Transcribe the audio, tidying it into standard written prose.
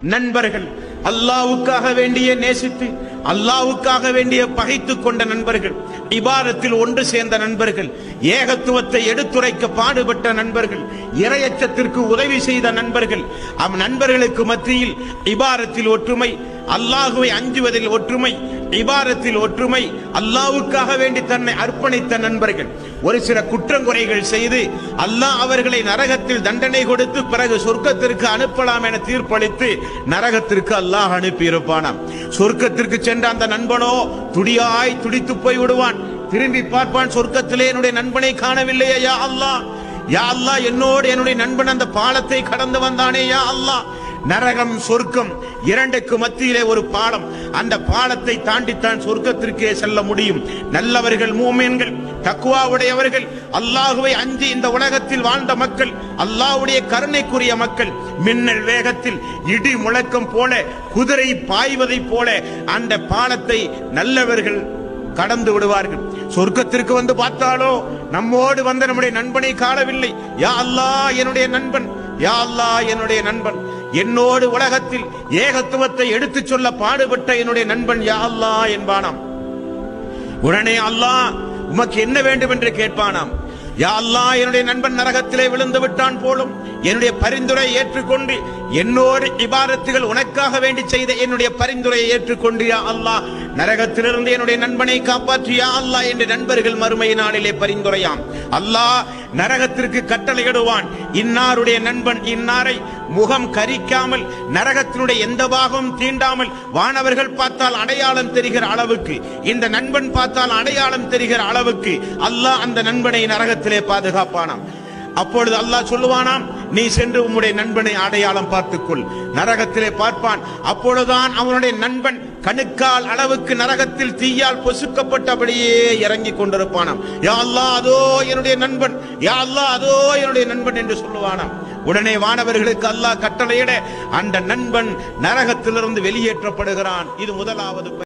நண்பர்கள் அல்லாஹ்வுக்காக வேண்டிய நேசித்து அல்லாஹ்வுக்காக வேண்டிய பகைத்துக் கொண்ட நண்பர்கள், இபாதத்தில் ஒன்று சேர்ந்த நண்பர்கள், ஏகத்துவத்தை எடுத்துரைக்க பாடுபட்ட நண்பர்கள், இறையச்சத்திற்கு உதவி செய்த நண்பர்கள், நண்பர்களுக்கு மத்தியில் இபாதத்தில் ஒற்றுமை, அல்லாஹ்வை அஞ்சுவதில் ஒற்றுமை, இபாதத்தில் ஒற்றுமை, அல்லாஹ்வுக்காக வேண்டி தன்னை அர்ப்பணித்த நண்பர்கள். ஒரு சில குற்றங்குறைகள் செய்து அல்லாஹ் அவர்களை நரகத்தில் தண்டனை கொடுத்து பிறகு சொர்க்கத்திற்கு அனுப்பலாம் என தீர்ப்பளித்து நரகத்திற்கு அல்லாஹ் அனுப்பி இருப்பானாம். சொர்க்கத்திற்கு சென்ற அந்த நண்பனோ துடியாய் துடித்து போய் விடுவான். திரும்பி பார்ப்பான், சொர்க்கத்திலே என்னுடைய நண்பனை காணவில்லையே யா அல்லாஹ், யா அல்லாஹ் என்னோடு என்னுடைய நண்பன் அந்த பாலத்தை கடந்து வந்தானே யா அல்லாஹ். நரகம் சொர்க்கம் இரண்டுக்கு மத்தியிலே ஒரு பாலம், அந்த பாலத்தை தாண்டித்தான் சொர்க்கத்திற்கே செல்ல முடியும். நல்லவர்கள், மூமின்கள், தக்வாவுடையவர்கள், அல்லாஹுவை அஞ்சி இந்த உலகத்தில் வாழ்ந்த மக்கள், அல்லாஹ்வுடைய கருணைக்குரிய மக்கள், மின்னல் வேகத்தில் இடி முழக்கம் போல குதிரை பாய்வதை போல அந்த பாலத்தை நல்லவர்கள் கடந்து விடுவார்கள். சொர்க்கத்திற்கு வந்து பார்த்தாலோ நம்மோடு வந்த நம்முடைய நண்பனை காணவில்லை. யா அல்லாஹ் என்னுடைய நண்பன், யா அல்லாஹ் என்னுடைய நண்பன், என்னோடு உலகத்தில் ஏகத்துவத்தை எடுத்துச் சொல்ல பாடுபட்ட என்னுடைய நண்பன் யா அல்லாஹ் என்பானாம். உடனே அல்லாஹ் உமக்கு என்ன வேண்டும் என்று கேட்பானாம். யா அல்லாஹ் என்னுடைய நண்பன் நரகத்திலே விழுந்து விட்டான் போலும், என்னுடைய பரிந்துரை ஏற்றுக்கொண்டு என்னோடு இபாதத்துகள் உனக்காக வேண்டி செய்த என்னுடைய பரிந்துரையை ஏற்றுக்கொண்டு யா அல்லாஹ் நரகத்திலிருந்து என்னுடைய நண்பனை காப்பாற்றியா அல்லாஹ் என்று நண்பர்கள் மறுமை நாளிலே பரிந்துரையாம். அல்லாஹ் நரகத்திற்கு கட்டளையிடுவான், இன்னாருடைய நண்பன் இன்னாரை முகம் கரிக்காமல் நரகத்தினுடைய எந்த பாகம் தீண்டாமல் வானவர்கள் பார்த்தால் அடையாளம் தெரிகிற அளவுக்கு, இந்த நண்பன் பார்த்தால் அடையாளம் தெரிகிற அளவுக்கு அல்லாஹ் அந்த நண்பனை நரகத்திலே பாதுகாப்பானாம். அப்பொழுது அல்லாஹ் சொல்லுவானாம், நீ சென்று உம்முடைய நண்பனை அடையாளம் பார்த்துக்கொள். நரகத்திலே பார்ப்பான். அப்பொழுதுதான் அவனுடைய நண்பன் கணுக்கால் அளவுக்கு நரகத்தில் தீயால் பொசுக்கப்பட்டபடியே இறங்கி கொண்டிருப்பானாம். யா அல்லாஹ் அதோ என்னுடைய நண்பன், யா அல்லாஹ் அதோ என்னுடைய நண்பன் என்று சொல்லுவானாம். உடனே வானவர்களுக்கு அல்லாஹ் கட்டளையிட அந்த நண்பன் நரகத்திலிருந்து வெளியேற்றப்படுகிறான். இது முதலாவது.